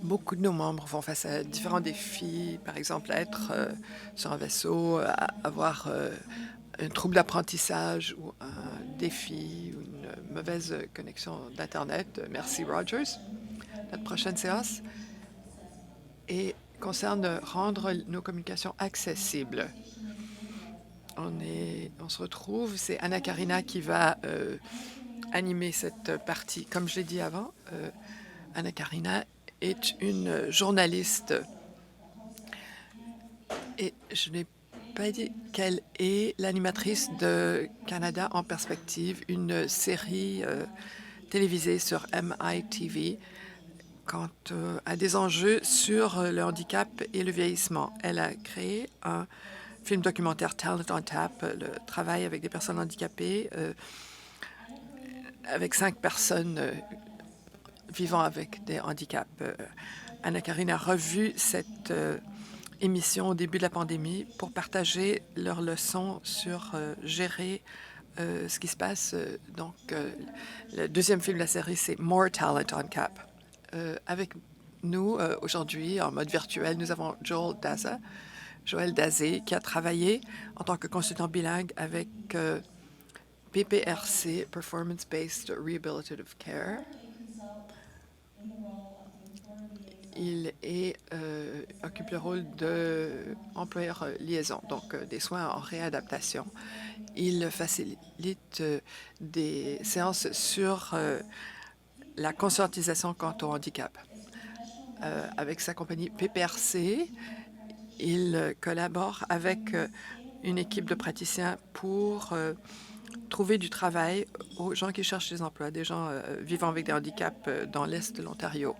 Beaucoup de nos membres font face à différents défis, par exemple être sur un vaisseau, avoir un trouble d'apprentissage ou un défi ou une mauvaise connexion d'Internet. Merci Rogers. Notre prochaine séance concerne rendre nos communications accessibles. On se retrouve, c'est Anna Karina qui va animer cette partie. Comme je l'ai dit avant, Anna Karina est une journaliste et je n'ai pas dit qu'elle est l'animatrice de Canada en perspective, une série télévisée sur MITV quant à des enjeux sur le handicap et le vieillissement. Elle a créé un film documentaire Talent on Tap, le travail avec des personnes handicapées, avec 5 personnes vivant avec des handicaps. Anna-Karine a revu cette émission au début de la pandémie pour partager leurs leçons sur gérer ce qui se passe. Le deuxième film de la série, c'est More Talent on Cap. Avec nous, aujourd'hui, en mode virtuel, nous avons Joël Dazé, qui a travaillé en tant que consultant bilingue avec PPRC, Performance Based Rehabilitative Care. Il occupe le rôle d'employeur liaison, donc des soins en réadaptation. Il facilite des séances sur la conscientisation quant au handicap. Avec sa compagnie PPRC, il collabore avec une équipe de praticiens pour trouver du travail aux gens qui cherchent des emplois, des gens vivant avec des handicaps dans l'Est de l'Ontario.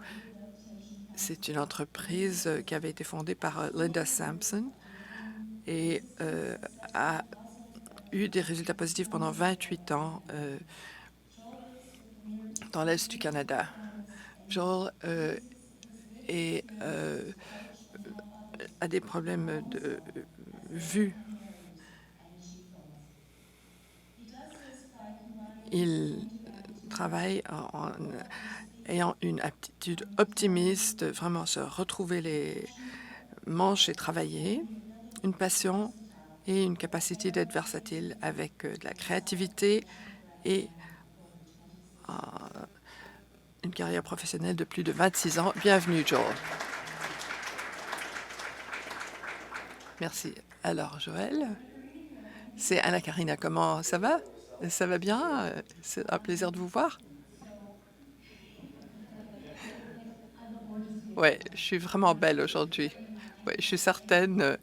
C'est une entreprise qui avait été fondée par Linda Sampson et a eu des résultats positifs pendant 28 ans dans l'Est du Canada. Joel a des problèmes de vue. Il travaille en ayant une aptitude optimiste, vraiment se retrouver les manches et travailler, une passion et une capacité d'être versatile avec de la créativité et une carrière professionnelle de plus de 26 ans. Bienvenue, Joel. Merci. Alors, Joël, c'est Anna-Karina. Comment ça va? Ça va bien? C'est un plaisir de vous voir. Ouais, je suis vraiment belle aujourd'hui. Ouais, je suis certaine.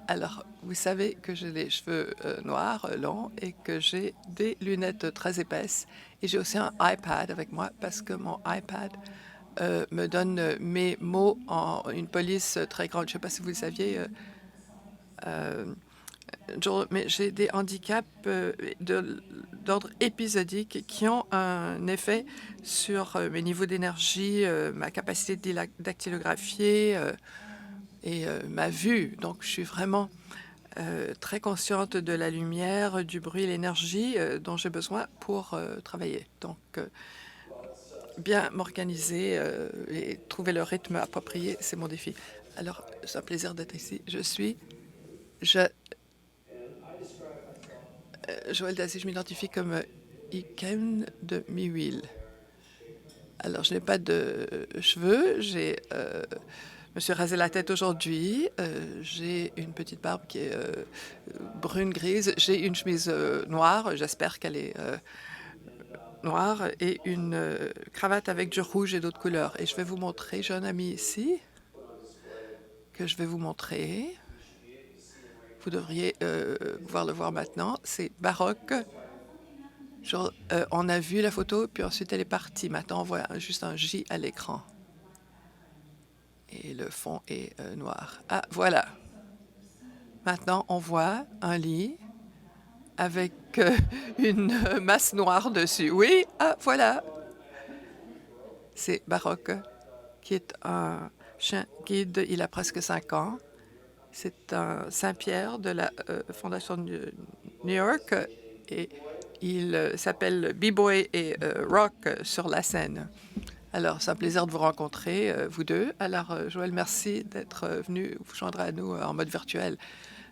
Alors, vous savez que j'ai les cheveux noirs, longs, et que j'ai des lunettes très épaisses. Et j'ai aussi un iPad avec moi parce que mon iPad me donne mes mots en une police très grande. Je ne sais pas si vous le saviez, Joel, mais j'ai des handicaps d'ordre épisodique qui ont un effet sur mes niveaux d'énergie, ma capacité de dactylographier et ma vue. Donc, je suis vraiment très consciente de la lumière, du bruit, l'énergie dont j'ai besoin pour travailler. Donc, bien m'organiser et trouver le rythme approprié, c'est mon défi. Alors, c'est un plaisir d'être ici. Joël Dazé, je m'identifie comme Iken de Miwil. Alors, je n'ai pas de cheveux, je me suis rasé la tête aujourd'hui, j'ai une petite barbe qui est brune-grise, j'ai une chemise noire, j'espère qu'elle est noire, et une cravate avec du rouge et d'autres couleurs. Et je vais vous montrer, j'ai un ami ici que je vais vous montrer. Vous devriez pouvoir le voir maintenant. C'est baroque. Genre, on a vu la photo, puis ensuite elle est partie. Maintenant, on voit juste un J à l'écran. Et le fond est noir. Ah, voilà. Maintenant, on voit un lit avec une masse noire dessus. Oui, ah, voilà. C'est baroque, qui est un chien guide. Il a presque 5 ans. C'est un Saint-Pierre de la Fondation de New York et il s'appelle B-Boy et Rock sur la scène. Alors, c'est un plaisir de vous rencontrer, vous deux. Alors, Joël, merci d'être venu vous joindre à nous en mode virtuel.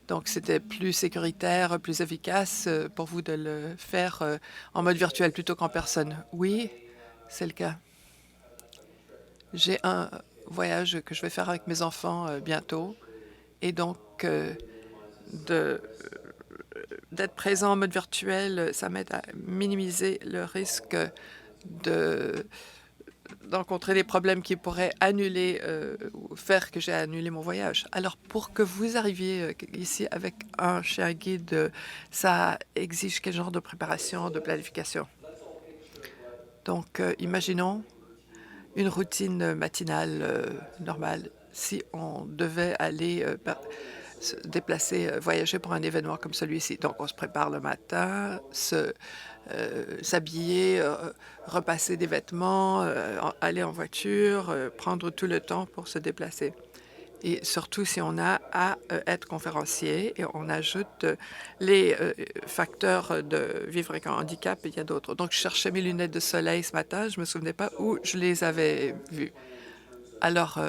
Donc, c'était plus sécuritaire, plus efficace pour vous de le faire en mode virtuel plutôt qu'en personne. Oui, c'est le cas. J'ai un voyage que je vais faire avec mes enfants bientôt. Et donc, de d'être présent en mode virtuel, ça m'aide à minimiser le risque de d'encontrer des problèmes qui pourraient annuler ou faire que j'ai annulé mon voyage. Alors, pour que vous arriviez ici avec un chien guide, ça exige quel genre de préparation, de planification? Donc, imaginons une routine matinale normale. Si on devait aller se déplacer, voyager pour un événement comme celui-ci. Donc, on se prépare le matin, s'habiller, repasser des vêtements, aller en voiture, prendre tout le temps pour se déplacer. Et surtout si on a à être conférencier et on ajoute les facteurs de vivre avec un handicap, il y a d'autres. Donc, je cherchais mes lunettes de soleil ce matin, je ne me souvenais pas où je les avais vues. Alors,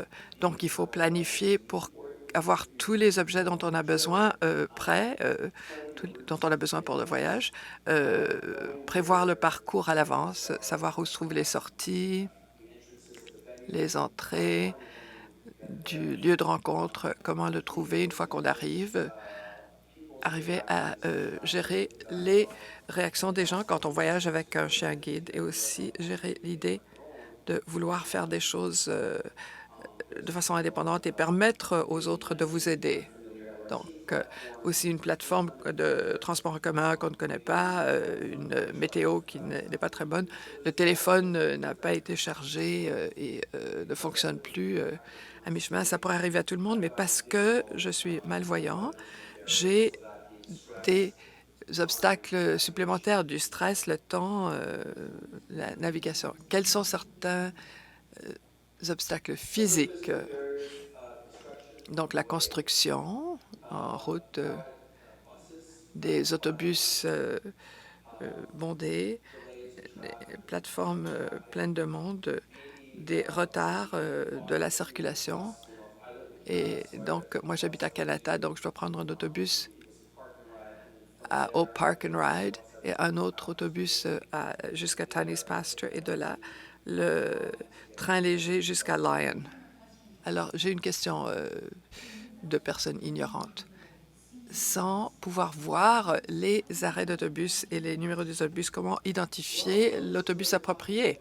donc, il faut planifier pour avoir tous les objets dont on a besoin prêts, dont on a besoin pour le voyage, prévoir le parcours à l'avance, savoir où se trouvent les sorties, les entrées du lieu de rencontre, comment le trouver une fois qu'on arrive, arriver à gérer les réactions des gens quand on voyage avec un chien guide et aussi gérer l'idée de vouloir faire des choses de façon indépendante et permettre aux autres de vous aider. Donc, aussi une plateforme de transport en commun qu'on ne connaît pas, une météo qui n'est pas très bonne. Le téléphone n'a pas été chargé et ne fonctionne plus à mi-chemin. Ça pourrait arriver à tout le monde, mais parce que je suis malvoyant, j'ai des obstacles supplémentaires, du stress, le temps, la navigation. Quels sont certains obstacles physiques? Donc, la construction en route, des autobus bondés, des plateformes pleines de monde, des retards de la circulation. Et donc, moi, j'habite à Canada, donc je dois prendre un autobus au Park and Ride et un autre autobus jusqu'à Tiny's Pasture et de là, le train léger jusqu'à Lyon. Alors, j'ai une question de personnes ignorantes. Sans pouvoir voir les arrêts d'autobus et les numéros des autobus, comment identifier l'autobus approprié?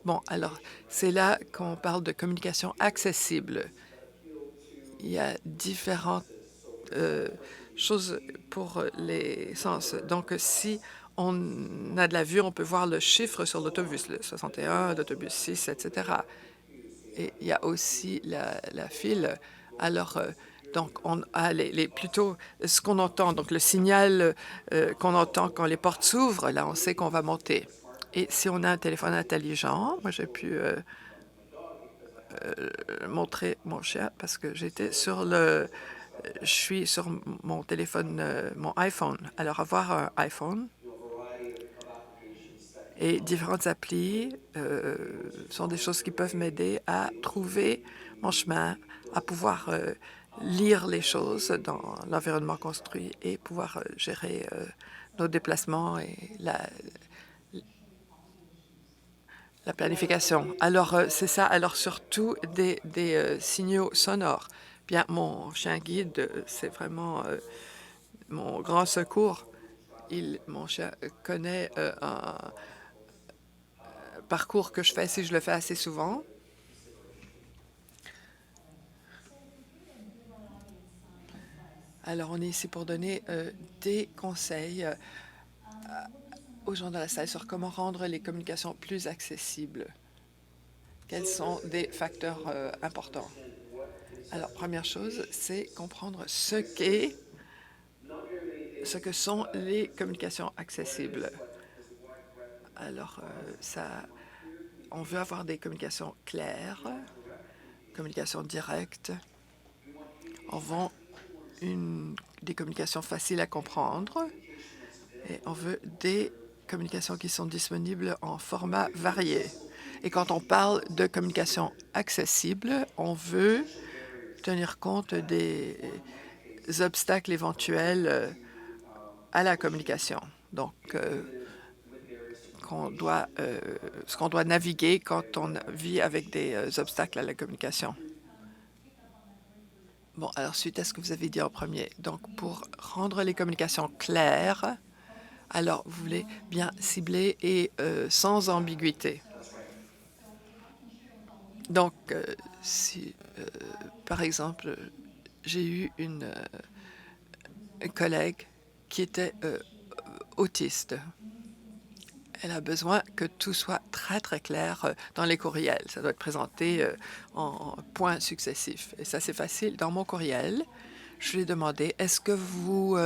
Bon, alors, c'est là qu'on parle de communication accessible. Il y a différentes choses pour les sens. Donc, si on a de la vue, on peut voir le chiffre sur l'autobus, le 61, l'autobus 6, etc. Et il y a aussi la file. Alors, donc, on a plutôt ce qu'on entend, donc le signal qu'on entend quand les portes s'ouvrent, là, on sait qu'on va monter. Et si on a un téléphone intelligent, moi, j'ai pu montrer mon chien parce que j'étais sur je suis sur mon téléphone, mon iPhone. Alors, avoir un iPhone et différentes applis sont des choses qui peuvent m'aider à trouver mon chemin, à pouvoir lire les choses dans l'environnement construit et pouvoir gérer nos déplacements et la planification. Alors, c'est ça. Alors, surtout des signaux sonores. Bien, mon chien guide, c'est vraiment mon grand secours. Mon chien connaît un parcours que je fais si je le fais assez souvent. Alors, on est ici pour donner des conseils aux gens dans la salle sur comment rendre les communications plus accessibles. Quels sont des facteurs importants? Alors, première chose, c'est comprendre ce que sont les communications accessibles. Alors, on veut avoir des communications claires, communications directes. On veut des communications faciles à comprendre et on veut des communications qui sont disponibles en format varié. Et quand on parle de communication accessible, on veut tenir compte des obstacles éventuels à la communication. Donc, ce qu'on doit naviguer quand on vit avec des obstacles à la communication. Bon, alors suite à ce que vous avez dit en premier, donc pour rendre les communications claires, alors vous voulez bien cibler et sans ambiguïté. Donc, si par exemple, j'ai eu une collègue qui était autiste. Elle a besoin que tout soit très, très clair dans les courriels. Ça doit être présenté en points successifs. Et ça, c'est facile. Dans mon courriel, je lui ai demandé, est-ce que vous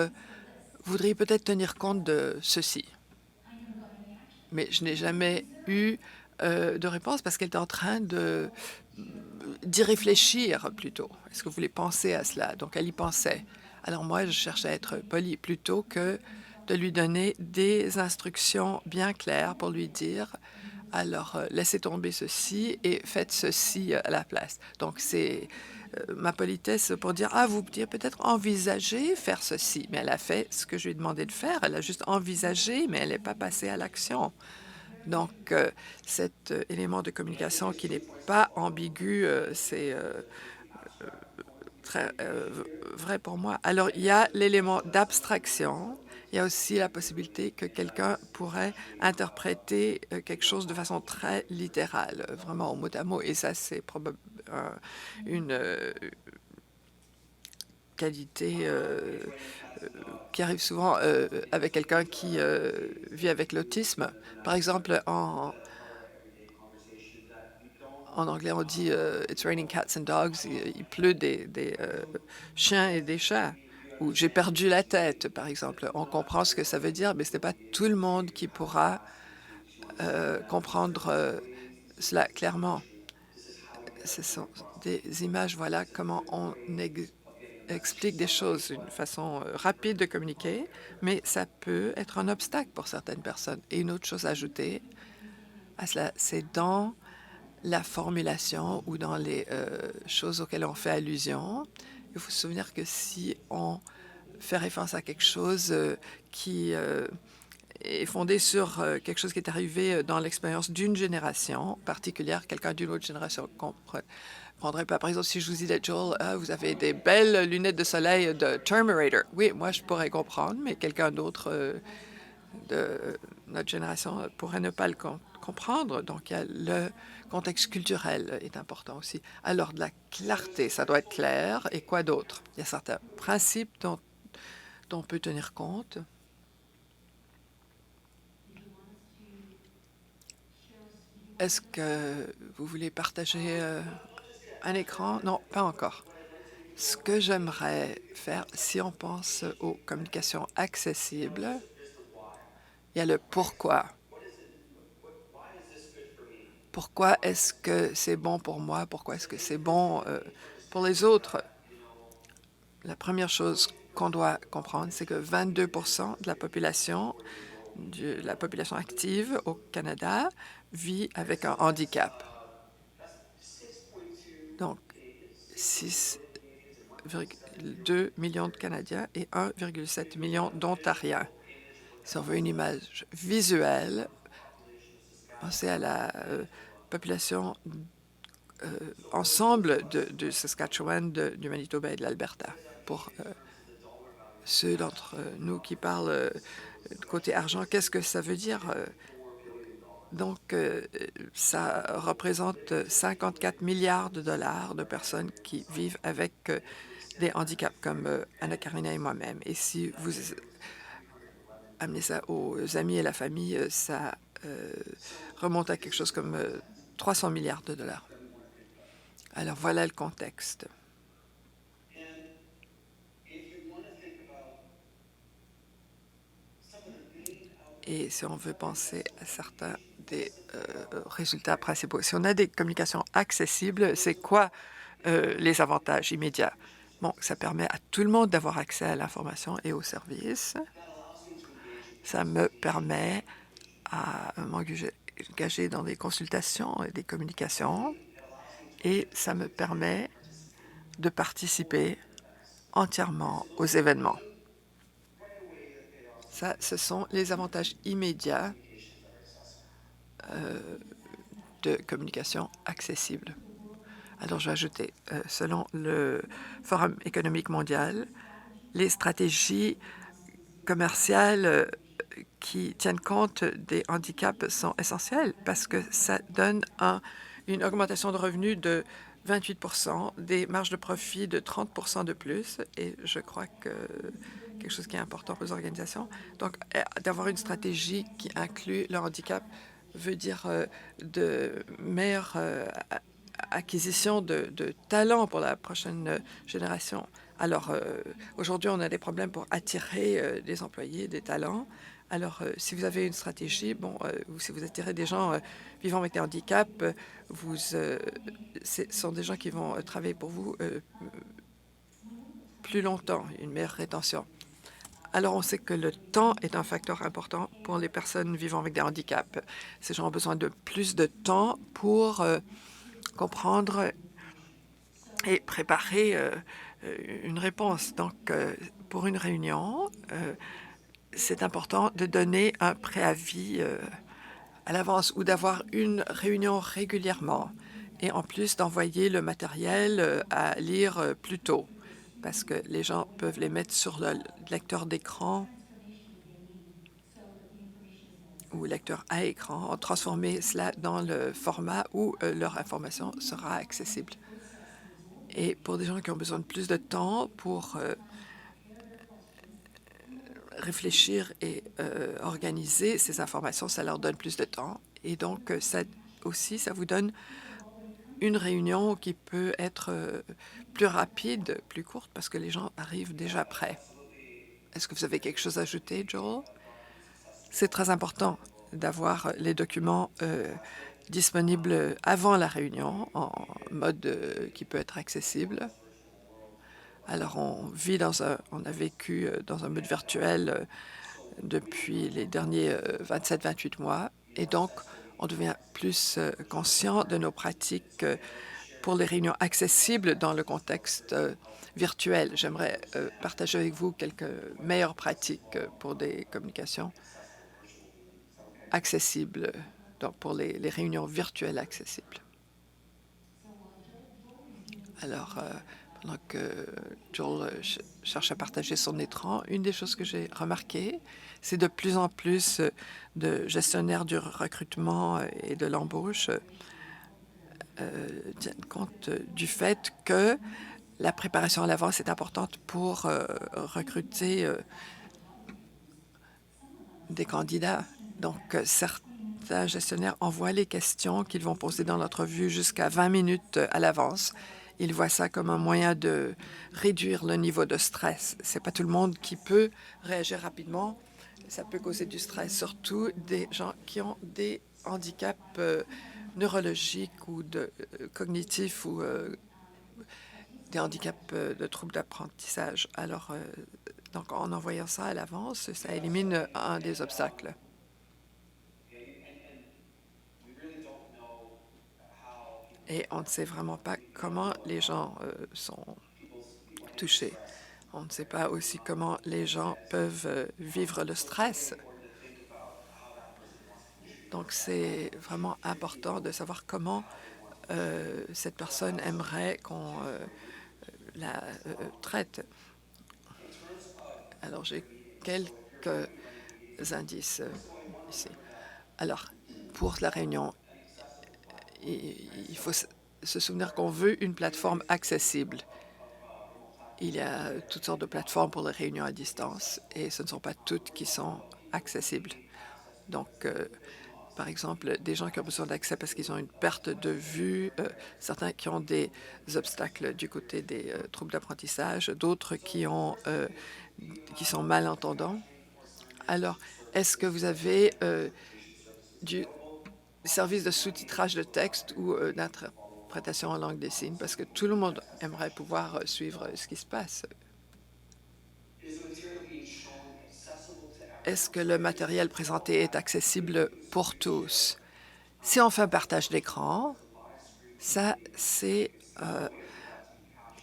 voudriez peut-être tenir compte de ceci? Mais je n'ai jamais eu de réponse parce qu'elle était en train d'y réfléchir plutôt. Est-ce que vous voulez penser à cela? Donc, elle y pensait. Alors moi, je cherchais à être polie plutôt que de lui donner des instructions bien claires pour lui dire, alors laissez tomber ceci et faites ceci à la place. Donc, c'est ma politesse pour dire, ah, vous pourriez peut-être envisager faire ceci. Mais elle a fait ce que je lui ai demandé de faire. Elle a juste envisagé, mais elle n'est pas passée à l'action. Donc, cet élément de communication qui n'est pas ambigu, c'est très vrai pour moi. Alors, il y a l'élément d'abstraction. Il y a aussi la possibilité que quelqu'un pourrait interpréter quelque chose de façon très littérale, vraiment au mot à mot. Et ça, c'est probablement une qualité qui arrive souvent avec quelqu'un qui vit avec l'autisme. Par exemple, en anglais, on dit It's raining cats and dogs. Il pleut des chiens et des chats. Ou j'ai perdu la tête, par exemple. On comprend ce que ça veut dire, mais ce n'est pas tout le monde qui pourra comprendre cela clairement. Ce sont des images, voilà comment on explique des choses, une façon rapide de communiquer, mais ça peut être un obstacle pour certaines personnes. Et une autre chose à ajouter à cela, c'est dans la formulation ou dans les choses auxquelles on fait allusion. Il faut se souvenir que si on fait référence à quelque chose qui est fondé sur quelque chose qui est arrivé dans l'expérience d'une génération particulière, quelqu'un d'une autre génération comprendrait pas. Par exemple, si je vous disais, Joel, ah, vous avez des belles lunettes de soleil de Terminator. Oui, moi, je pourrais comprendre, mais quelqu'un d'autre de notre génération pourrait ne pas le comprendre. Donc, il y a le contexte culturel est important aussi. Alors, de la clarté, ça doit être clair. Et quoi d'autre? Il y a certains principes dont on peut tenir compte. Est-ce que vous voulez partager un écran? Non, pas encore. Ce que j'aimerais faire, si on pense aux communications accessibles, il y a le pourquoi. Pourquoi est-ce que c'est bon pour moi? Pourquoi est-ce que c'est bon pour les autres? La première chose qu'on doit comprendre, c'est que 22 de la population active au Canada vit avec un handicap. Donc, 6,2 millions de Canadiens et 1,7 million d'Ontariens. Si on veut une image visuelle, pensez à la population ensemble de Saskatchewan, du Manitoba et de l'Alberta. Pour ceux d'entre nous qui parlent côté argent, qu'est-ce que ça veut dire? Donc, ça représente 54 milliards de dollars de personnes qui vivent avec des handicaps, comme Anna-Karina et moi-même. Et si vous amenez ça aux amis et la famille, ça remonte à quelque chose comme 300 milliards de dollars. Alors, voilà le contexte. Et si on veut penser à certains des résultats principaux, si on a des communications accessibles, c'est quoi les avantages immédiats? Bon, ça permet à tout le monde d'avoir accès à l'information et aux services. Ça me permet à m'engager engagé dans des consultations et des communications et ça me permet de participer entièrement aux événements. Ça, ce sont les avantages immédiats de communication accessible. Alors, je vais ajouter, selon le Forum économique mondial, les stratégies commerciales qui tiennent compte des handicaps sont essentielles parce que ça donne une augmentation de revenus de 28 des marges de profit de 30 de plus. Et je crois que quelque chose qui est important pour les organisations. Donc, d'avoir une stratégie qui inclut le handicap veut dire de meilleure acquisition de talents pour la prochaine génération. Alors, aujourd'hui, on a des problèmes pour attirer des employés, des talents. Alors, si vous avez une stratégie, ou si vous attirez des gens vivant avec des handicaps, ce sont des gens qui vont travailler pour vous plus longtemps, une meilleure rétention. Alors, on sait que le temps est un facteur important pour les personnes vivant avec des handicaps. Ces gens ont besoin de plus de temps pour comprendre et préparer une réponse. Donc, pour une réunion, c'est important de donner un préavis à l'avance ou d'avoir une réunion régulièrement et en plus d'envoyer le matériel à lire plus tôt parce que les gens peuvent les mettre sur le lecteur d'écran ou lecteur à écran, transformer cela dans le format où leur information sera accessible. Et pour des gens qui ont besoin de plus de temps pour réfléchir et organiser ces informations, ça leur donne plus de temps. Et donc, ça aussi, ça vous donne une réunion qui peut être plus rapide, plus courte, parce que les gens arrivent déjà prêts. Est-ce que vous avez quelque chose à ajouter, Joel? C'est très important d'avoir les documents disponibles avant la réunion en mode qui peut être accessible. Alors, on a vécu dans un mode virtuel depuis les derniers 27-28 mois. Et donc, on devient plus conscient de nos pratiques pour les réunions accessibles dans le contexte virtuel. J'aimerais partager avec vous quelques meilleures pratiques pour des communications accessibles, donc pour les réunions virtuelles accessibles. Alors, pendant que Joel cherche à partager son écran, une des choses que j'ai remarquées, c'est de plus en plus de gestionnaires du recrutement et de l'embauche tiennent compte du fait que la préparation à l'avance est importante pour recruter des candidats. Donc, certains gestionnaires envoient les questions qu'ils vont poser dans l'entrevue jusqu'à 20 minutes à l'avance. Ils voient ça comme un moyen de réduire le niveau de stress. C'est pas tout le monde qui peut réagir rapidement. Ça peut causer du stress, surtout des gens qui ont des handicaps neurologiques ou cognitifs ou des handicaps de troubles d'apprentissage. Alors, donc, en envoyant ça à l'avance, ça élimine un des obstacles. Et on ne sait vraiment pas comment les gens sont touchés. On ne sait pas aussi comment les gens peuvent vivre le stress. Donc, c'est vraiment important de savoir comment cette personne aimerait qu'on la traite. Alors, j'ai quelques indices ici. Alors, pour la réunion, il faut se souvenir qu'on veut une plateforme accessible. Il y a toutes sortes de plateformes pour les réunions à distance et ce ne sont pas toutes qui sont accessibles. Donc, par exemple, des gens qui ont besoin d'accès parce qu'ils ont une perte de vue, certains qui ont des obstacles du côté des troubles d'apprentissage, d'autres qui sont malentendants. Alors, est-ce que vous avez du service de sous-titrage de texte ou d'interprétation en langue des signes? Parce que tout le monde aimerait pouvoir suivre ce qui se passe. Est-ce que le matériel présenté est accessible pour tous? Si on fait un partage d'écran, ça, c'est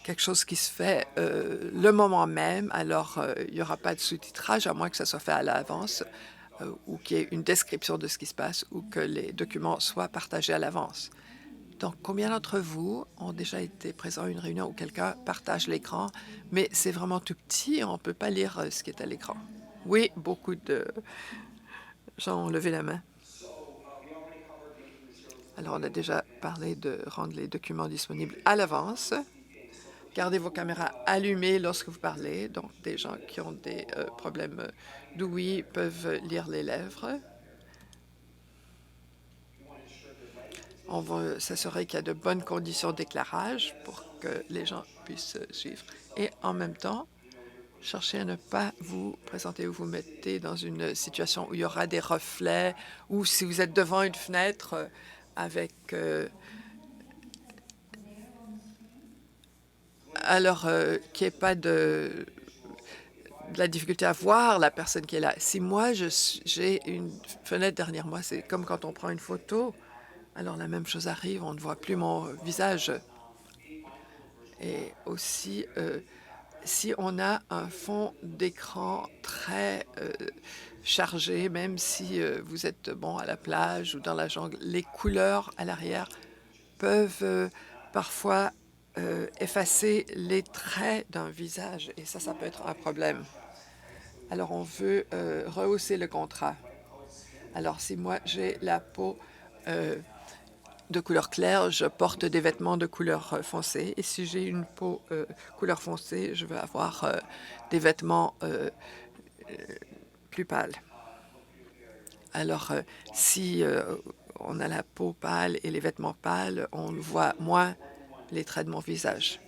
quelque chose qui se fait le moment même. Alors, il n'y aura pas de sous-titrage, à moins que ça soit fait à l'avance ou qu'il y ait une description de ce qui se passe ou que les documents soient partagés à l'avance. Donc, combien d'entre vous ont déjà été présents à une réunion où quelqu'un partage l'écran, mais c'est vraiment tout petit, on ne peut pas lire ce qui est à l'écran? Oui, beaucoup de gens ont levé la main. Alors, on a déjà parlé de rendre les documents disponibles à l'avance. Gardez vos caméras allumées lorsque vous parlez. Donc, des gens qui ont des problèmes d'ouïe peuvent lire les lèvres. On va s'assurer qu'il y a de bonnes conditions d'éclairage pour que les gens puissent suivre. Et en même temps, cherchez à ne pas vous présenter ou vous mettez dans une situation où il y aura des reflets ou si vous êtes devant une fenêtre avec... alors, qu'il n'y ait pas de la difficulté à voir la personne qui est là. Si moi, j'ai une fenêtre derrière moi, c'est comme quand on prend une photo. Alors, la même chose arrive, on ne voit plus mon visage. Et aussi, si on a un fond d'écran très chargé, même si vous êtes bon à la plage ou dans la jungle, les couleurs à l'arrière peuvent parfois effacer les traits d'un visage. Et ça peut être un problème. Alors, on veut rehausser le contrat. Alors, si moi, j'ai la peau de couleur claire, je porte des vêtements de couleur foncée. Et si j'ai une peau couleur foncée, je veux avoir des vêtements plus pâles. Alors, si on a la peau pâle et les vêtements pâles, on voit moins les traits de mon visage.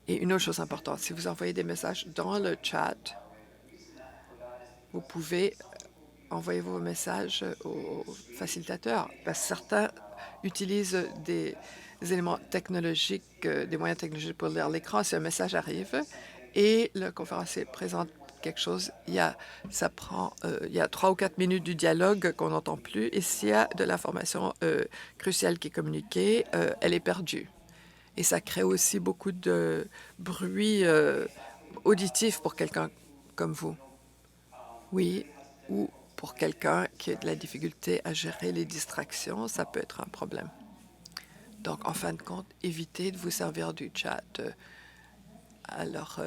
Et une autre chose importante, si vous envoyez des messages dans le chat, vous pouvez envoyer vos messages aux facilitateurs, parce que certains utilisent des éléments technologiques, des moyens technologiques pour lire l'écran. Si un message arrive et le conférencier présente quelque chose, il y a 3 ou 4 minutes du dialogue qu'on n'entend plus, et s'il y a de l'information cruciale qui est communiquée, elle est perdue. Et ça crée aussi beaucoup de bruit auditif pour quelqu'un comme vous. Oui, ou pour quelqu'un qui a de la difficulté à gérer les distractions, ça peut être un problème. Donc, en fin de compte, évitez de vous servir du chat. Alors,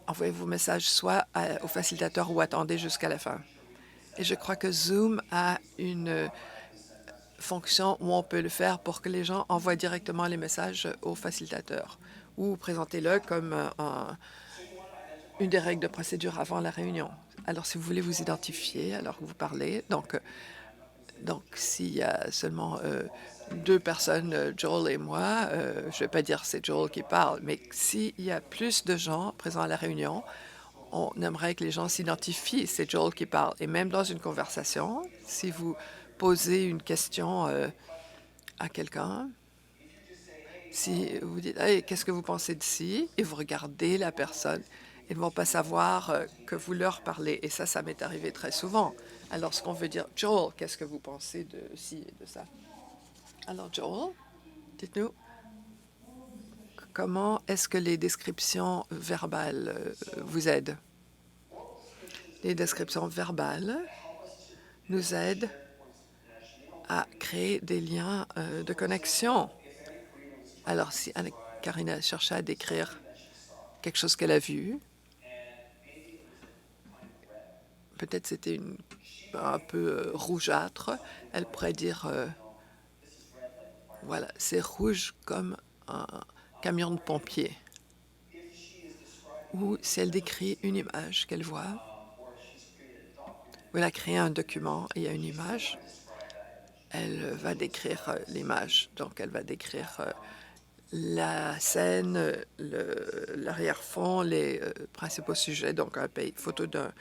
envoyez vos messages soit au facilitateur ou attendez jusqu'à la fin. Et je crois que Zoom a une fonction où on peut le faire pour que les gens envoient directement les messages au facilitateur ou présentez-le comme une des règles de procédure avant la réunion. Alors, si vous voulez vous identifier alors que vous parlez, donc s'il y a seulement 2 personnes, Joel et moi, je ne vais pas dire c'est Joel qui parle, mais s'il y a plus de gens présents à la réunion, on aimerait que les gens s'identifient, c'est Joel qui parle. Et même dans une conversation, si vous posez une question à quelqu'un, si vous dites hey, « Qu'est-ce que vous pensez de ci ?» et vous regardez la personne, ils ne vont pas savoir que vous leur parlez. Et ça m'est arrivé très souvent. Alors, ce qu'on veut dire, Joel, qu'est-ce que vous pensez de ci et de ça? Alors, Joel, dites-nous, comment est-ce que les descriptions verbales vous aident? Les descriptions verbales nous aident à créer des liens de connexion. Alors, si Anne-Karina cherchait à décrire quelque chose qu'elle a vu, peut-être c'était un peu rougeâtre, elle pourrait dire voilà, c'est rouge comme un camion de pompiers. Ou si elle décrit une image qu'elle voit, ou elle a créé un document et il y a une image, elle va décrire l'image. Donc, elle va décrire la scène, l'arrière-fond, les principaux sujets. Donc, photo d'un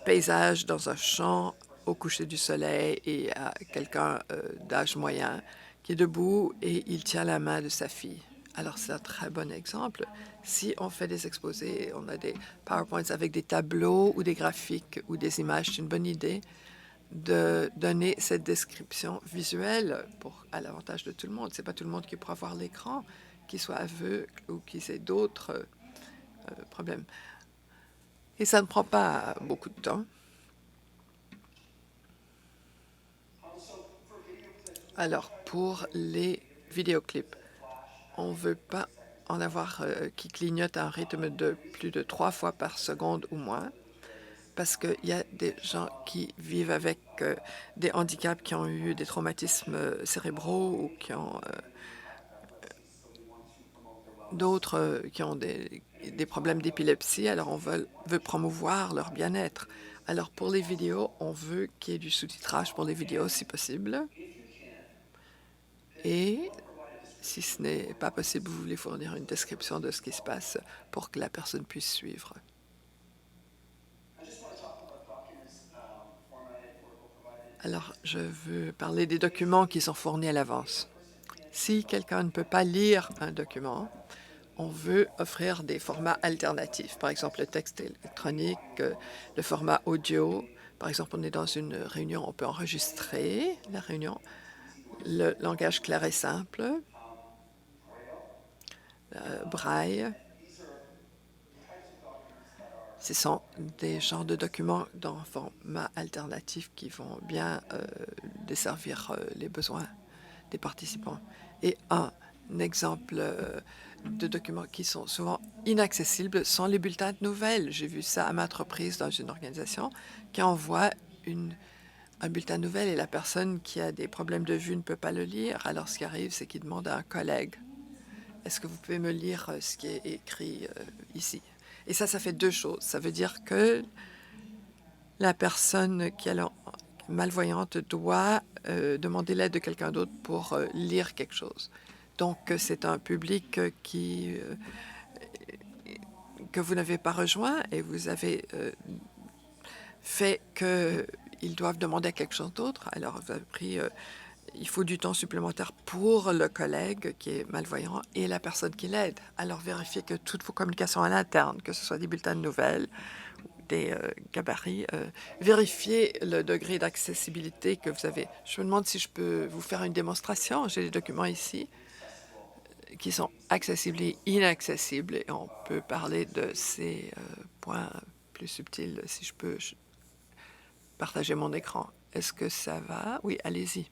paysage dans un champ au coucher du soleil et à quelqu'un d'âge moyen qui est debout et il tient la main de sa fille. Alors, c'est un très bon exemple. Si on fait des exposés, on a des PowerPoints avec des tableaux ou des graphiques ou des images, c'est une bonne idée de donner cette description visuelle à l'avantage de tout le monde. Ce n'est pas tout le monde qui pourra voir l'écran, qui soit aveugle ou qui ait d'autres problèmes. Et ça ne prend pas beaucoup de temps. Alors, pour les vidéoclips, on ne veut pas en avoir qui clignotent à un rythme de plus de 3 fois par seconde ou moins, parce qu'il y a des gens qui vivent avec des handicaps, qui ont eu des traumatismes cérébraux ou qui ont d'autres qui ont des problèmes d'épilepsie. Alors, on veut promouvoir leur bien-être. Alors, pour les vidéos, on veut qu'il y ait du sous-titrage pour les vidéos, si possible. Et si ce n'est pas possible, vous voulez fournir une description de ce qui se passe pour que la personne puisse suivre. Alors, je veux parler des documents qui sont fournis à l'avance. Si quelqu'un ne peut pas lire un document, on veut offrir des formats alternatifs. Par exemple, le texte électronique, le format audio. Par exemple, on est dans une réunion, on peut enregistrer la réunion. Le langage clair et simple, braille. Ce sont des genres de documents dans format alternatif qui vont bien desservir les besoins des participants. Et un exemple de documents qui sont souvent inaccessibles sont les bulletins de nouvelles. J'ai vu ça à maintes reprises dans une organisation qui envoie un bulletin de nouvelles et la personne qui a des problèmes de vue ne peut pas le lire. Alors, ce qui arrive, c'est qu'il demande à un collègue, est-ce que vous pouvez me lire ce qui est écrit ici? Et ça fait deux choses. Ça veut dire que la personne qui est malvoyante doit demander l'aide de quelqu'un d'autre pour lire quelque chose. Donc, c'est un public que vous n'avez pas rejoint et vous avez fait qu'ils doivent demander à quelque chose d'autre. Alors, vous avez pris... il faut du temps supplémentaire pour le collègue qui est malvoyant et la personne qui l'aide. Alors, vérifiez que toutes vos communications à l'interne, que ce soit des bulletins de nouvelles, des gabarits, vérifiez le degré d'accessibilité que vous avez. Je me demande si je peux vous faire une démonstration. J'ai des documents ici qui sont accessibles et inaccessibles et on peut parler de ces points plus subtils si je peux partager mon écran. Est-ce que ça va? Oui, allez-y.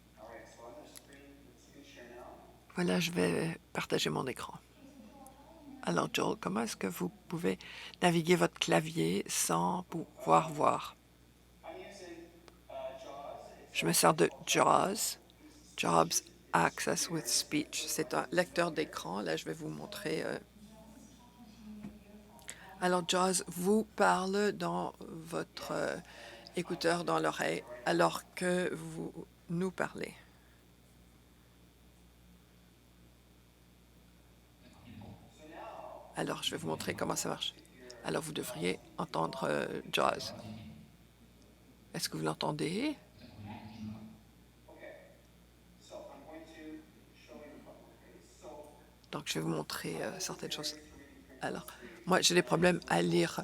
Voilà, je vais partager mon écran. Alors, Joel, comment est-ce que vous pouvez naviguer votre clavier sans pouvoir voir? Je me sers de JAWS, Jobs Access with Speech. C'est un lecteur d'écran. Là, je vais vous montrer. Alors, JAWS vous parle dans votre écouteur dans l'oreille alors que vous nous parlez. Alors, je vais vous montrer comment ça marche. Alors, vous devriez entendre JAWS. Est-ce que vous l'entendez? Donc, je vais vous montrer certaines choses. Alors, moi, j'ai des problèmes à lire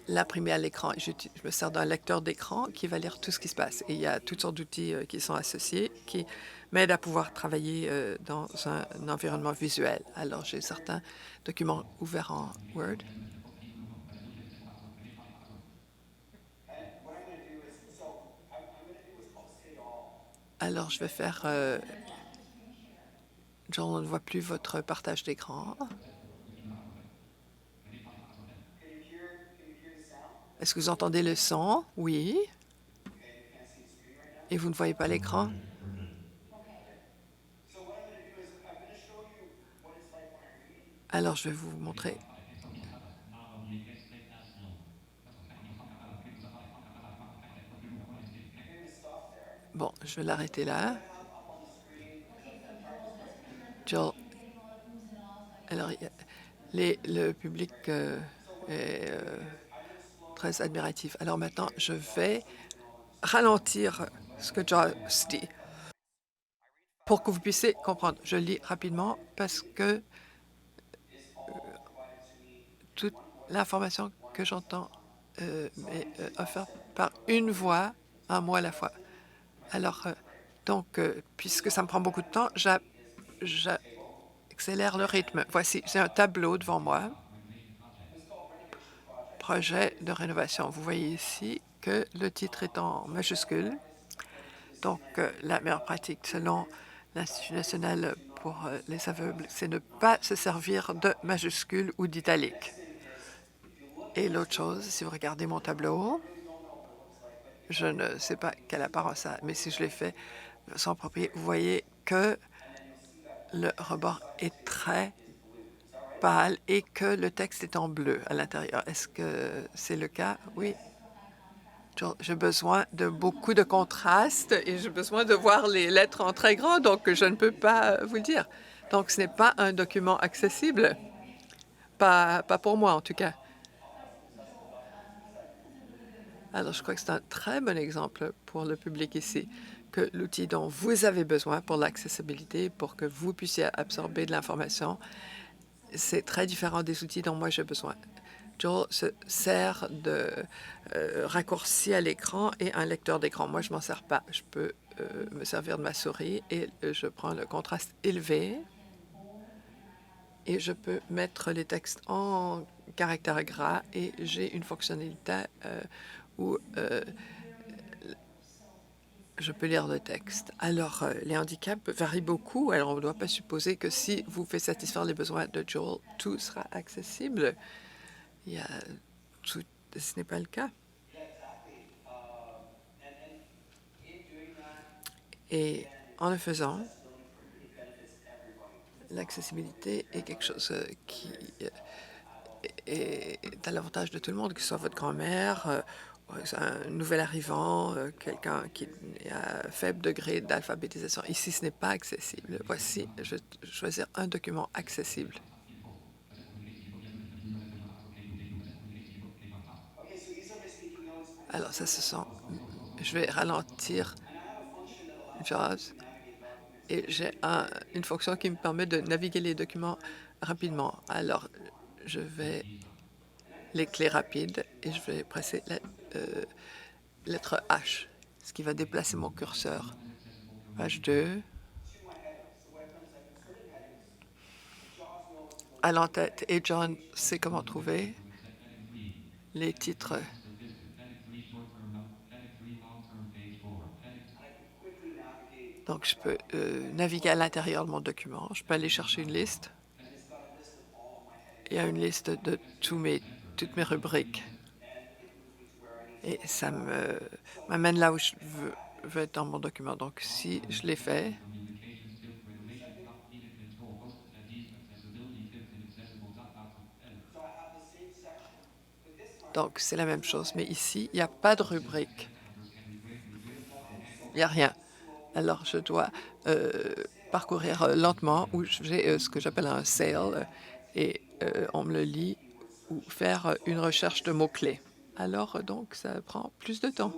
l'imprimer à l'écran. Je me sers d'un lecteur d'écran qui va lire tout ce qui se passe. Et il y a toutes sortes d'outils qui sont associés qui m'aident à pouvoir travailler dans un environnement visuel. Alors, j'ai certains documents ouverts en Word. Alors, je vais faire... John, on ne voit plus votre partage d'écran. Est-ce que vous entendez le son? Oui. Et vous ne voyez pas l'écran? Alors, je vais vous montrer. Bon, je vais l'arrêter là. Joel, alors, le public est très admiratif. Alors maintenant, je vais ralentir ce que Joel dit pour que vous puissiez comprendre. Je lis rapidement parce que toute l'information que j'entends est offerte par une voix, un mot à la fois. Alors, puisque ça me prend beaucoup de temps, j'accélère le rythme. Voici, j'ai un tableau devant moi, projet de rénovation. Vous voyez ici que le titre est en majuscule. Donc, la meilleure pratique selon l'Institut national pour les aveugles, c'est ne pas se servir de majuscules ou d'italique. Et l'autre chose, si vous regardez mon tableau, je ne sais pas quelle apparence ça a, mais si je l'ai fait sans propriété, vous voyez que le rebord est très pâle et que le texte est en bleu à l'intérieur. Est-ce que c'est le cas? Oui. J'ai besoin de beaucoup de contraste et j'ai besoin de voir les lettres en très grand, donc je ne peux pas vous le dire. Donc, ce n'est pas un document accessible, pas pour moi en tout cas. Alors, je crois que c'est un très bon exemple pour le public ici, que l'outil dont vous avez besoin pour l'accessibilité, pour que vous puissiez absorber de l'information, c'est très différent des outils dont moi j'ai besoin. Joel se sert de raccourcis à l'écran et un lecteur d'écran. Moi, je m'en sers pas. Je peux me servir de ma souris et je prends le contraste élevé et je peux mettre les textes en caractère gras et j'ai une fonctionnalité où je peux lire le texte. Alors, les handicaps varient beaucoup. Alors, on ne doit pas supposer que si vous faites satisfaire les besoins de Joel, tout sera accessible. Il y a tout, ce n'est pas le cas. Et en le faisant, l'accessibilité est quelque chose qui est à l'avantage de tout le monde, que ce soit votre grand-mère, un nouvel arrivant, quelqu'un qui est à faible degré d'alphabétisation. Ici, ce n'est pas accessible. Voici, je vais choisir un document accessible. Alors, ça se sent. Je vais ralentir JAWS et j'ai une fonction qui me permet de naviguer les documents rapidement. Alors, je vais les clés rapides et je vais presser la lettre H, ce qui va déplacer mon curseur. Page 2. À l'entête. Et John sait comment trouver les titres. Donc, je peux naviguer à l'intérieur de mon document. Je peux aller chercher une liste. Il y a une liste de toutes mes rubriques. Et ça m'amène là où je veux être dans mon document. Donc, si je l'ai fait, donc c'est la même chose. Mais ici, il n'y a pas de rubrique. Il n'y a rien. Alors, je dois parcourir lentement où j'ai ce que j'appelle un sale et on me le lit ou faire une recherche de mots-clés. Alors, donc, ça prend plus de temps.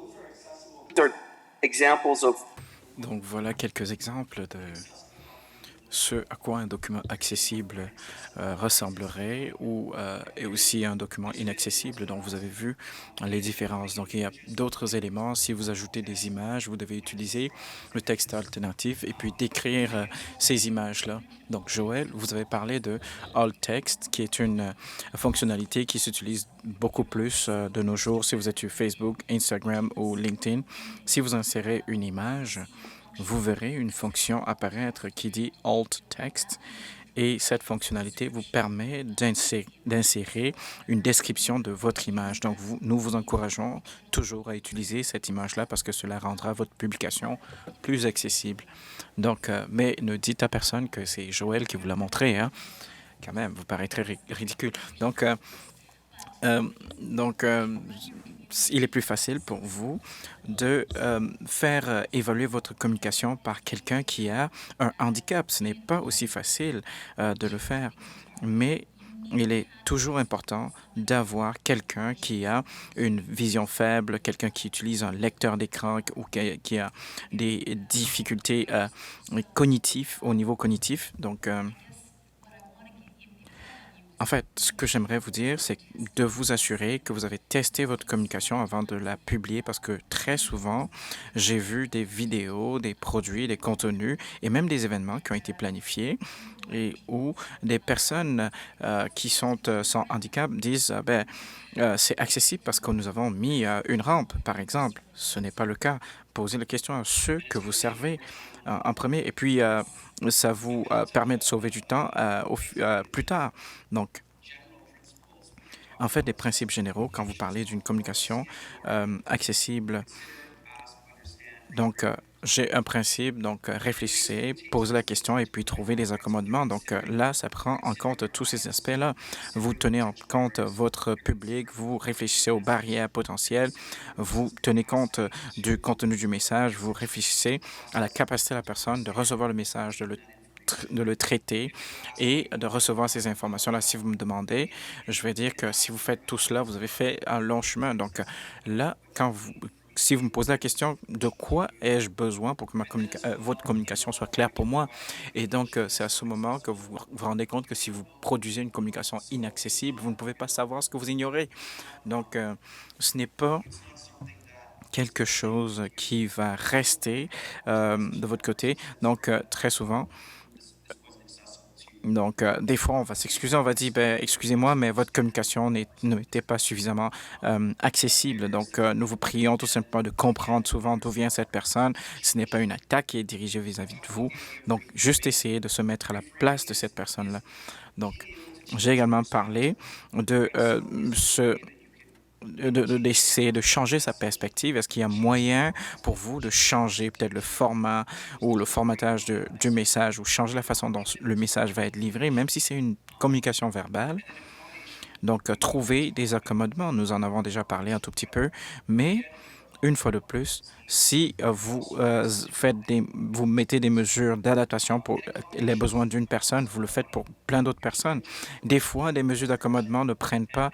Donc voilà quelques exemples de ce à quoi un document accessible ressemblerait et aussi un document inaccessible. Donc vous avez vu les différences. Donc il y a d'autres éléments. Si vous ajoutez des images, vous devez utiliser le texte alternatif et puis décrire ces images-là. Donc Joël, vous avez parlé de alt text, qui est une fonctionnalité qui s'utilise beaucoup plus de nos jours si vous êtes sur Facebook, Instagram ou LinkedIn. Si vous insérez une image, vous verrez une fonction apparaître qui dit Alt Text et cette fonctionnalité vous permet d'insérer une description de votre image. Donc, nous vous encourageons toujours à utiliser cette image-là parce que cela rendra votre publication plus accessible. Donc, mais ne dites à personne que c'est Joël qui vous l'a montré, hein. Quand même, vous paraîtrez ridicule. Donc, il est plus facile pour vous de faire évaluer votre communication par quelqu'un qui a un handicap. Ce n'est pas aussi facile de le faire, mais il est toujours important d'avoir quelqu'un qui a une vision faible, quelqu'un qui utilise un lecteur d'écran ou qui a des difficultés cognitives, au niveau cognitif. Donc, En fait, ce que j'aimerais vous dire, c'est de vous assurer que vous avez testé votre communication avant de la publier parce que très souvent, j'ai vu des vidéos, des produits, des contenus et même des événements qui ont été planifiés et où des personnes qui sont sans handicap disent c'est accessible parce que nous avons mis une rampe, par exemple. Ce n'est pas le cas. Posez la question à ceux que vous servez en premier et puis ça vous permet de sauver du temps plus tard. Donc, en fait, des principes généraux quand vous parlez d'une communication accessible. Donc, j'ai un principe, donc réfléchissez, posez la question et puis trouvez des accommodements. Donc là, ça prend en compte tous ces aspects-là. Vous tenez en compte votre public, vous réfléchissez aux barrières potentielles, vous tenez compte du contenu du message, vous réfléchissez à la capacité de la personne de recevoir le message, de le traiter et de recevoir ces informations-là. Si vous me demandez, je vais dire que si vous faites tout cela, vous avez fait un long chemin. Donc là, si vous me posez la question de quoi ai-je besoin pour que votre communication soit claire pour moi, et donc c'est à ce moment que vous vous rendez compte que si vous produisez une communication inaccessible, vous ne pouvez pas savoir ce que vous ignorez. Donc ce n'est pas quelque chose qui va rester de votre côté. Donc très souvent, donc, des fois, on va s'excuser, on va dire, ben, excusez-moi, mais votre communication n'était pas suffisamment accessible. Donc, nous vous prions tout simplement de comprendre souvent d'où vient cette personne. Ce n'est pas une attaque qui est dirigée vis-à-vis de vous. Donc, juste essayer de se mettre à la place de cette personne-là. Donc, j'ai également parlé de d'essayer de changer sa perspective. Est-ce qu'il y a moyen pour vous de changer peut-être le format ou le formatage du message ou changer la façon dont le message va être livré, même si c'est une communication verbale? Donc, trouver des accommodements, nous en avons déjà parlé un tout petit peu, mais une fois de plus, si vous mettez des mesures d'adaptation pour les besoins d'une personne, vous le faites pour plein d'autres personnes. Des fois, des mesures d'accommodement ne prennent pas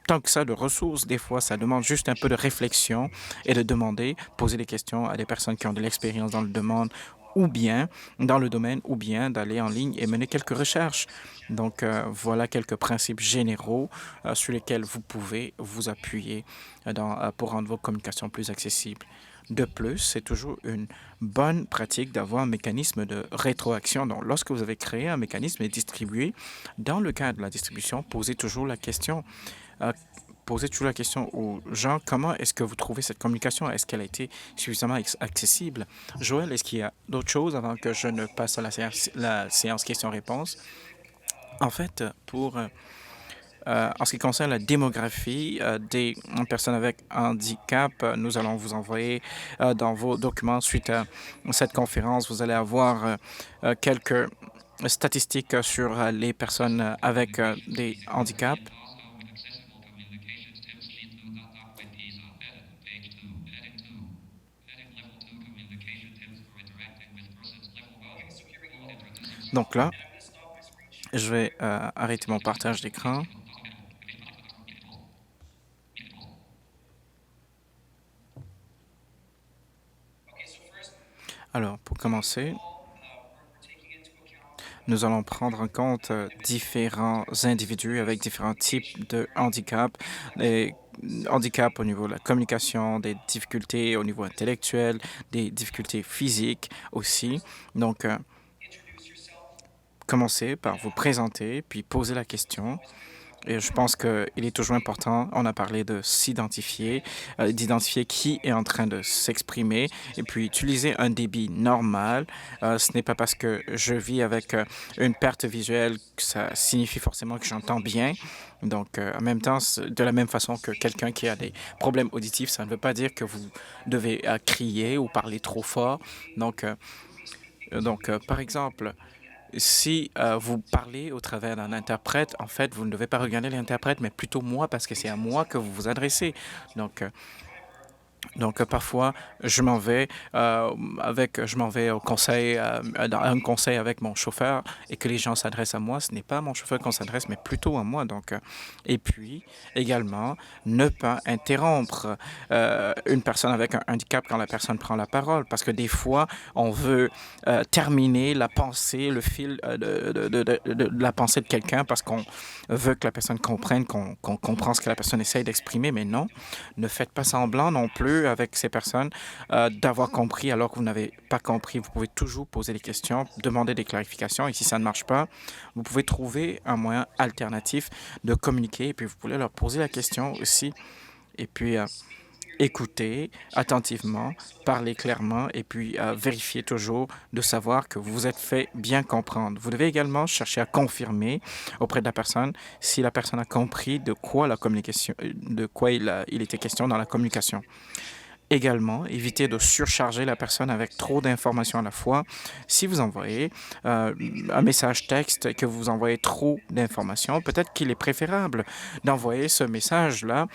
tant que ça de ressources. Des fois, ça demande juste un peu de réflexion et de demander, poser des questions à des personnes qui ont de l'expérience dans le domaine ou bien dans le domaine, ou bien d'aller en ligne et mener quelques recherches. Donc, voilà quelques principes généraux sur lesquels vous pouvez vous appuyer pour rendre vos communications plus accessibles. De plus, c'est toujours une bonne pratique d'avoir un mécanisme de rétroaction. Donc, lorsque vous avez créé un mécanisme et distribué, dans le cadre de la distribution, euh, posez toujours la question aux gens, comment est-ce que vous trouvez cette communication? Est-ce qu'elle a été suffisamment accessible? Joël, est-ce qu'il y a d'autres choses avant que je ne passe à la séance questions-réponses? En fait, en ce qui concerne la démographie des personnes avec handicap, nous allons vous envoyer dans vos documents suite à cette conférence, vous allez avoir quelques statistiques sur les personnes avec des handicaps. Donc là, je vais arrêter mon partage d'écran. Alors, pour commencer, nous allons prendre en compte différents individus avec différents types de handicaps, des handicaps au niveau de la communication, des difficultés au niveau intellectuel, des difficultés physiques aussi. Donc, commencez par vous présenter, puis poser la question. Et je pense qu'il est toujours important, on a parlé de s'identifier, d'identifier qui est en train de s'exprimer et puis utiliser un débit normal. Ce n'est pas parce que je vis avec une perte visuelle que ça signifie forcément que j'entends bien. Donc, en même temps, de la même façon que quelqu'un qui a des problèmes auditifs, ça ne veut pas dire que vous devez crier ou parler trop fort. Donc, par exemple, si vous parlez au travers d'un interprète, en fait, vous ne devez pas regarder l'interprète, mais plutôt moi, parce que c'est à moi que vous vous adressez. Donc, Donc, parfois, je m'en vais au conseil, dans un conseil avec mon chauffeur et que les gens s'adressent à moi. Ce n'est pas à mon chauffeur qu'on s'adresse, mais plutôt à moi. Donc, et puis, également, ne pas interrompre une personne avec un handicap quand la personne prend la parole. Parce que des fois, on veut terminer la pensée, le fil de la pensée de quelqu'un parce qu'on veut que la personne comprenne, qu'on comprend ce que la personne essaye d'exprimer, mais non. Ne faites pas semblant non plus avec ces personnes d'avoir compris alors que vous n'avez pas compris. Vous pouvez toujours poser des questions, demander des clarifications et si ça ne marche pas, vous pouvez trouver un moyen alternatif de communiquer et puis vous pouvez leur poser la question aussi et puis écouter attentivement, parler clairement et puis vérifier toujours de savoir que vous vous êtes fait bien comprendre. Vous devez également chercher à confirmer auprès de la personne si la personne a compris de quoi la communication, de quoi il était question dans la communication. Également, évitez de surcharger la personne avec trop d'informations à la fois. Si vous envoyez un message texte et que vous envoyez trop d'informations, peut-être qu'il est préférable d'envoyer ce message-là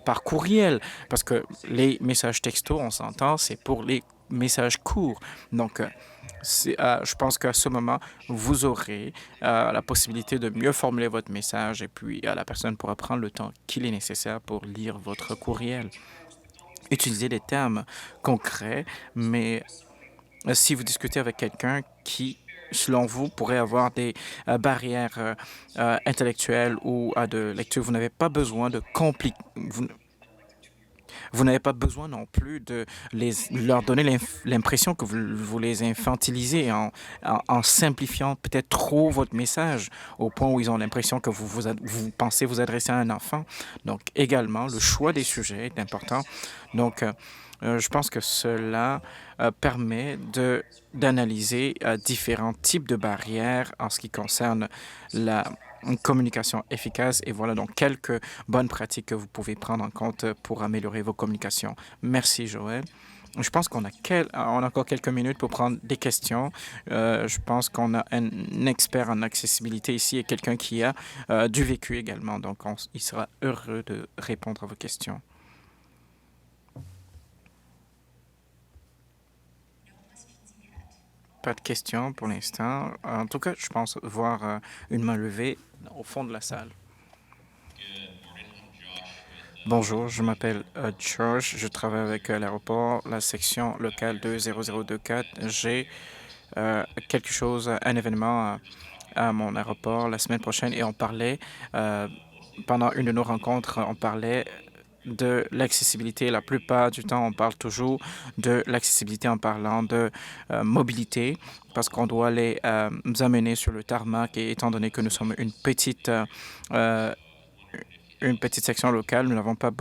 par courriel, parce que les messages textos, on s'entend, c'est pour les messages courts. Donc, je pense qu'à ce moment, vous aurez la possibilité de mieux formuler votre message et puis la personne pourra prendre le temps qu'il est nécessaire pour lire votre courriel. Utiliser des termes concrets, mais si vous discutez avec quelqu'un qui, selon vous, pourrait avoir des barrières intellectuelles ou de lecture, vous n'avez pas besoin de compliquer. Vous n'avez pas besoin non plus de leur donner l'impression que vous les infantilisez en simplifiant peut-être trop votre message au point où ils ont l'impression que vous pensez vous adresser à un enfant. Donc également, le choix des sujets est important. Donc, je pense que cela permet d'analyser différents types de barrières en ce qui concerne la communication efficace. Et voilà donc quelques bonnes pratiques que vous pouvez prendre en compte pour améliorer vos communications. Merci, Joël. Je pense on a encore quelques minutes pour prendre des questions. Je pense qu'on a un expert en accessibilité ici et quelqu'un qui a du vécu également. Donc, il sera heureux de répondre à vos questions. Pas de questions pour l'instant. En tout cas, je pense voir une main levée au fond de la salle. Bonjour, je m'appelle George. Je travaille avec l'aéroport, la section locale 20024. J'ai quelque chose, un événement à mon aéroport la semaine prochaine et on parlait, pendant une de nos rencontres, on parlait de l'accessibilité. La plupart du temps, on parle toujours de l'accessibilité en parlant de mobilité parce qu'on doit les amener sur le tarmac et étant donné que nous sommes une petite section locale, nous n'avons pas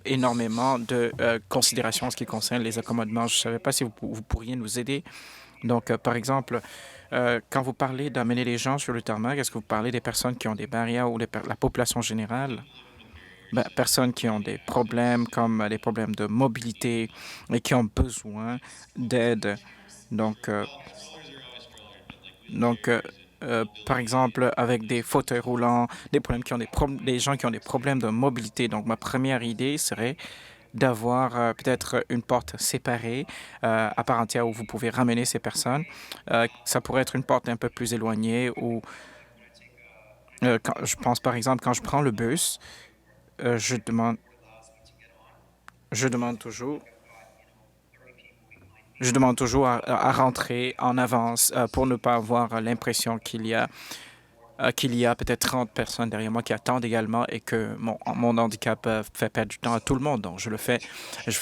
énormément de considération en ce qui concerne les accommodements. Je ne savais pas si vous pourriez nous aider. Donc, par exemple, quand vous parlez d'amener les gens sur le tarmac, est-ce que vous parlez des personnes qui ont des barrières ou la population générale? Personnes qui ont des problèmes comme des problèmes de mobilité et qui ont besoin d'aide. Donc, par exemple, avec des fauteuils roulants, des gens qui ont des problèmes de mobilité. Donc, ma première idée serait d'avoir peut-être une porte séparée à part entière où vous pouvez ramener ces personnes. Ça pourrait être une porte un peu plus éloignée ou je pense par exemple quand je prends le bus, je demande je demande toujours je demande toujours à rentrer en avance pour ne pas avoir l'impression qu'il y a peut-être 30 personnes derrière moi qui attendent également et que mon handicap fait perdre du temps à tout le monde. Donc, je fais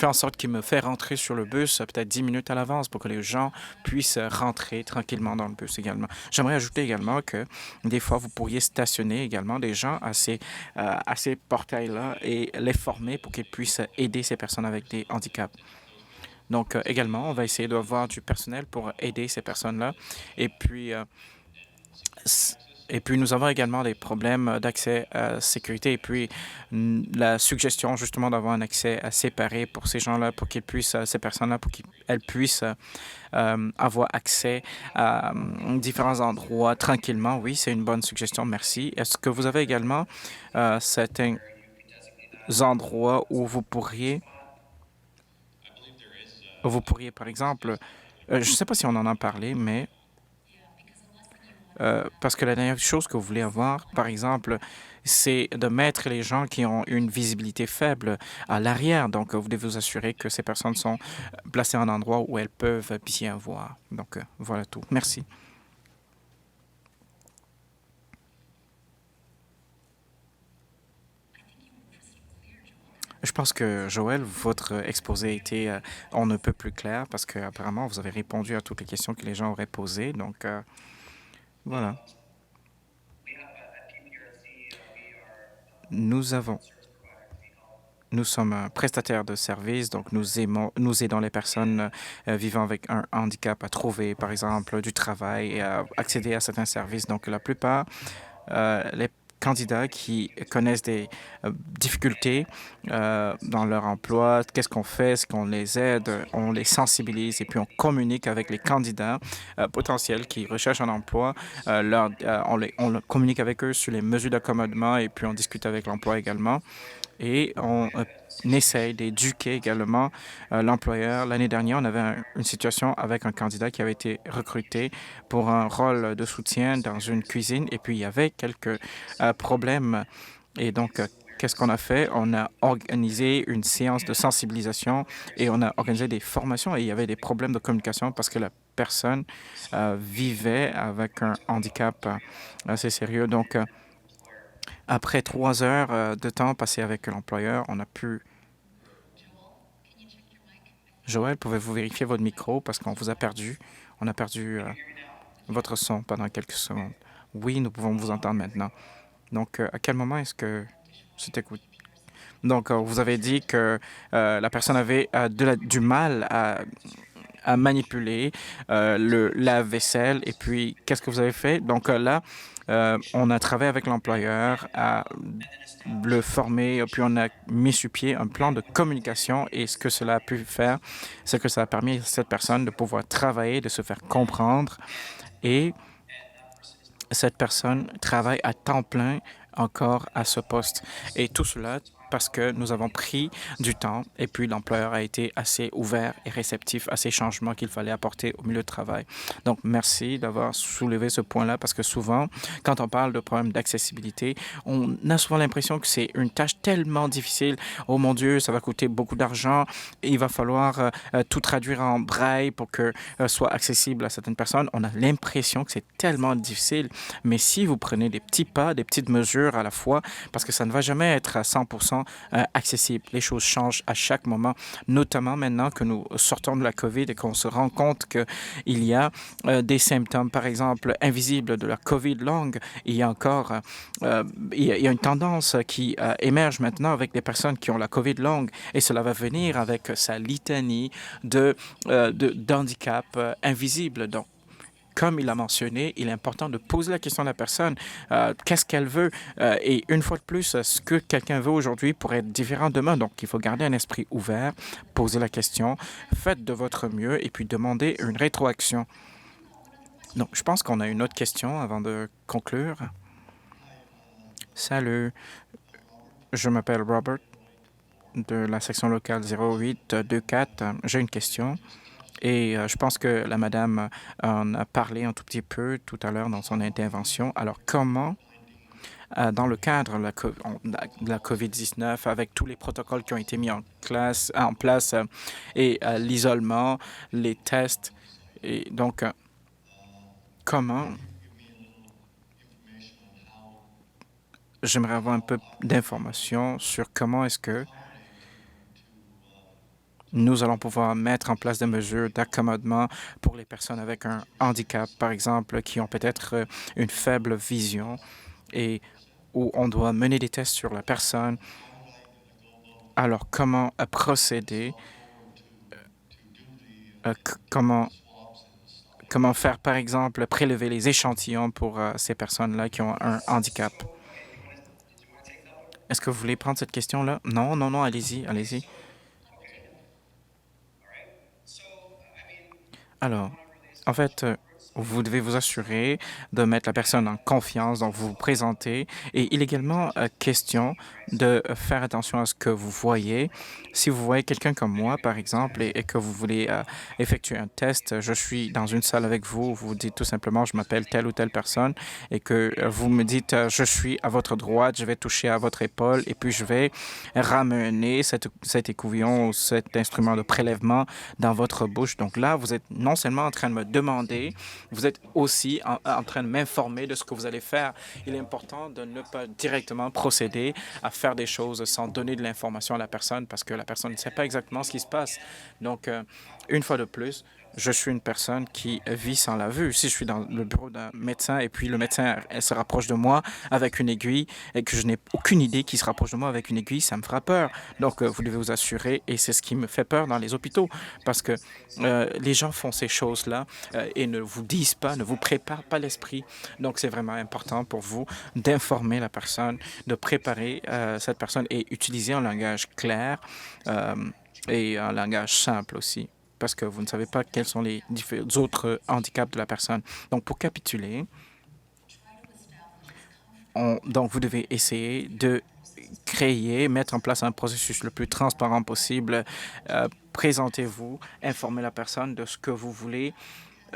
en sorte qu'il me fait rentrer sur le bus peut-être 10 minutes à l'avance pour que les gens puissent rentrer tranquillement dans le bus également. J'aimerais ajouter également que des fois, vous pourriez stationner également des gens à ces portails-là et les former pour qu'ils puissent aider ces personnes avec des handicaps. Donc, également, on va essayer d'avoir du personnel pour aider ces personnes-là. Et puis, nous avons également des problèmes d'accès à la sécurité et puis la suggestion justement d'avoir un accès séparé pour ces gens-là, pour qu'ils puissent, ces personnes-là, pour qu'elles puissent avoir accès à différents endroits tranquillement. Oui, c'est une bonne suggestion, merci. Est-ce que vous avez également certains endroits où vous pourriez Vous pourriez, par exemple, je ne sais pas si on en a parlé, mais parce que la dernière chose que vous voulez avoir, par exemple, c'est de mettre les gens qui ont une visibilité faible à l'arrière. Donc, vous devez vous assurer que ces personnes sont placées en endroit où elles peuvent bien voir. Donc, voilà tout. Merci. Je pense que, Joël, votre exposé a été on ne peut plus clair parce qu'apparemment, vous avez répondu à toutes les questions que les gens auraient posées. Donc, voilà. Nous avons Nous sommes un prestataire de services, donc nous aidons les personnes vivant avec un handicap à trouver, par exemple, du travail et à accéder à certains services. Donc, la plupart, les candidats qui connaissent des difficultés dans leur emploi, qu'est-ce qu'on fait? Est-ce qu'on les aide? On les sensibilise et puis on communique avec les candidats potentiels qui recherchent un emploi. On communique avec eux sur les mesures d'accommodement et puis on discute avec l'emploi également et on essaye d'éduquer également l'employeur. L'année dernière, on avait une situation avec un candidat qui avait été recruté pour un rôle de soutien dans une cuisine et puis il y avait quelques problèmes. Et donc, qu'est-ce qu'on a fait? On a organisé une séance de sensibilisation et on a organisé des formations et il y avait des problèmes de communication parce que la personne vivait avec un handicap assez sérieux. Donc, après 3 heures de temps passé avec l'employeur, on a pu... Joël, pouvez-vous vérifier votre micro parce qu'on vous a perdu. On a perdu votre son pendant quelques secondes. Oui, nous pouvons vous entendre maintenant. Donc, à quel moment est-ce que c'est écoute? Donc, vous avez dit que la personne avait du mal à manipuler le lave-vaisselle. Et puis, qu'est-ce que vous avez fait? Donc là, on a travaillé avec l'employeur à le former, puis on a mis sur pied un plan de communication. Et ce que cela a pu faire, c'est que ça a permis à cette personne de pouvoir travailler, de se faire comprendre. Et cette personne travaille à temps plein encore à ce poste. Et tout cela parce que nous avons pris du temps et puis l'employeur a été assez ouvert et réceptif à ces changements qu'il fallait apporter au milieu de travail. Donc, merci d'avoir soulevé ce point-là parce que souvent, quand on parle de problèmes d'accessibilité, on a souvent l'impression que c'est une tâche tellement difficile. Oh mon Dieu, ça va coûter beaucoup d'argent. Il va falloir tout traduire en braille pour que soit accessible à certaines personnes. On a l'impression que c'est tellement difficile. Mais si vous prenez des petits pas, des petites mesures à la fois, parce que ça ne va jamais être à 100% accessible. Les choses changent à chaque moment, notamment maintenant que nous sortons de la COVID et qu'on se rend compte qu'il y a des symptômes, par exemple, invisibles de la COVID longue. Il y a encore il y a une tendance qui émerge maintenant avec des personnes qui ont la COVID longue et cela va venir avec sa litanie d'handicaps invisibles. Donc, comme il a mentionné, il est important de poser la question à la personne, qu'est-ce qu'elle veut? Et une fois de plus, ce que quelqu'un veut aujourd'hui pourrait être différent demain. Donc, il faut garder un esprit ouvert, poser la question, faites de votre mieux et puis demander une rétroaction. Donc, je pense qu'on a une autre question avant de conclure. Salut, je m'appelle Robert de la section locale 0824. J'ai une question. Et je pense que la madame en a parlé un tout petit peu tout à l'heure dans son intervention. Alors, comment, dans le cadre de la COVID-19, avec tous les protocoles qui ont été mis en place et l'isolement, les tests, et donc, comment, j'aimerais avoir un peu d'informations sur comment est-ce que nous allons pouvoir mettre en place des mesures d'accommodement pour les personnes avec un handicap, par exemple, qui ont peut-être une faible vision et où on doit mener des tests sur la personne. Alors, comment procéder? Comment faire, par exemple, prélever les échantillons pour ces personnes-là qui ont un handicap? Est-ce que vous voulez prendre cette question-là? Non, non, non, allez-y, allez-y. Alors, en fait, vous devez vous assurer de mettre la personne en confiance, donc vous vous présentez. Et il est également question de faire attention à ce que vous voyez. Si vous voyez quelqu'un comme moi, par exemple, et que vous voulez effectuer un test, je suis dans une salle avec vous, vous dites tout simplement, je m'appelle telle ou telle personne, et que vous me dites, je suis à votre droite, je vais toucher à votre épaule, et puis je vais ramener cet écouvillon ou cet instrument de prélèvement dans votre bouche. Donc là, vous êtes non seulement en train de me demander, vous êtes aussi en train de m'informer de ce que vous allez faire. Il est important de ne pas directement procéder à faire des choses sans donner de l'information à la personne parce que la personne ne sait pas exactement ce qui se passe. Donc, une fois de plus, je suis une personne qui vit sans la vue. Si je suis dans le bureau d'un médecin et puis le médecin elle se rapproche de moi avec une aiguille et que je n'ai aucune idée qu'il se rapproche de moi avec une aiguille, ça me fera peur. Donc, vous devez vous assurer, et c'est ce qui me fait peur dans les hôpitaux, parce que les gens font ces choses-là et ne vous disent pas, ne vous préparent pas l'esprit. Donc, c'est vraiment important pour vous d'informer la personne, de préparer cette personne et utiliser un langage clair euh, et un langage simple aussi, parce que vous ne savez pas quels sont les autres handicaps de la personne. Donc, pour capituler, donc vous devez essayer de créer, mettre en place un processus le plus transparent possible. Présentez-vous, informez la personne de ce que vous voulez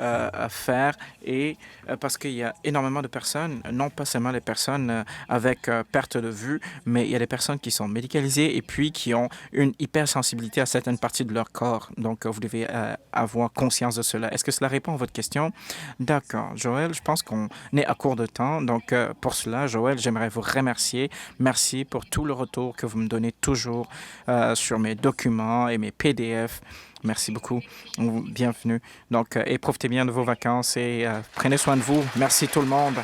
à faire, et parce qu'il y a énormément de personnes, non pas seulement les personnes avec perte de vue, mais il y a des personnes qui sont médicalisées et puis qui ont une hypersensibilité à certaines parties de leur corps. Donc, vous devez avoir conscience de cela. Est-ce que cela répond à votre question? D'accord. Joël, je pense qu'on est à court de temps. Donc, pour cela, Joël, j'aimerais vous remercier. Merci pour tout le retour que vous me donnez toujours sur mes documents et mes PDF. Merci beaucoup. Bienvenue. Donc, et profitez bien de vos vacances et prenez soin de vous. Merci tout le monde.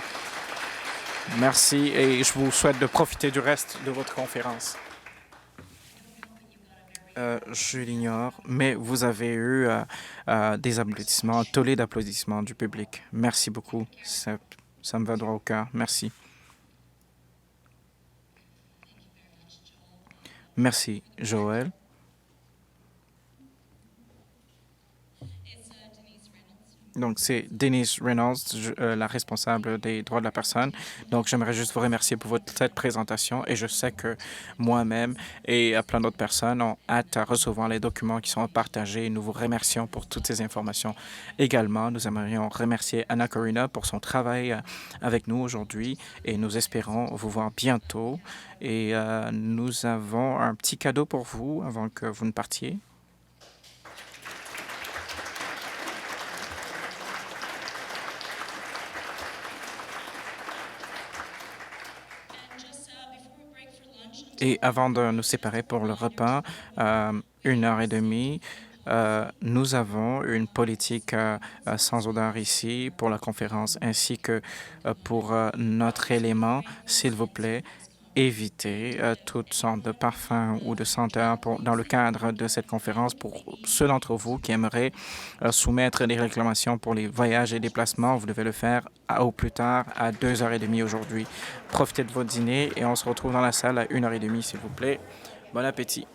Merci et je vous souhaite de profiter du reste de votre conférence. Je l'ignore, mais vous avez eu des applaudissements, un tollé d'applaudissements du public. Merci beaucoup. Ça me va droit au cœur. Merci. Merci, Joël. Donc, c'est Denise Reynolds, la responsable des droits de la personne. Donc, j'aimerais juste vous remercier pour cette présentation, et je sais que moi-même et plein d'autres personnes ont hâte à recevoir les documents qui sont partagés. Nous vous remercions pour toutes ces informations. Également, nous aimerions remercier Anna Corina pour son travail avec nous aujourd'hui, et nous espérons vous voir bientôt. Et nous avons un petit cadeau pour vous avant que vous ne partiez. Et avant de nous séparer pour le repas, 1 heure et demie, nous avons une politique sans odeur ici pour la conférence, ainsi que pour notre élément. S'il vous plaît, évitez toutes sortes de parfums ou de senteurs dans le cadre de cette conférence. Pour ceux d'entre vous qui aimeraient soumettre des réclamations pour les voyages et déplacements, vous devez le faire au plus tard à 2 heures et demie aujourd'hui. Profitez de votre dîner et on se retrouve dans la salle à 1 heure et demie, s'il vous plaît. Bon appétit.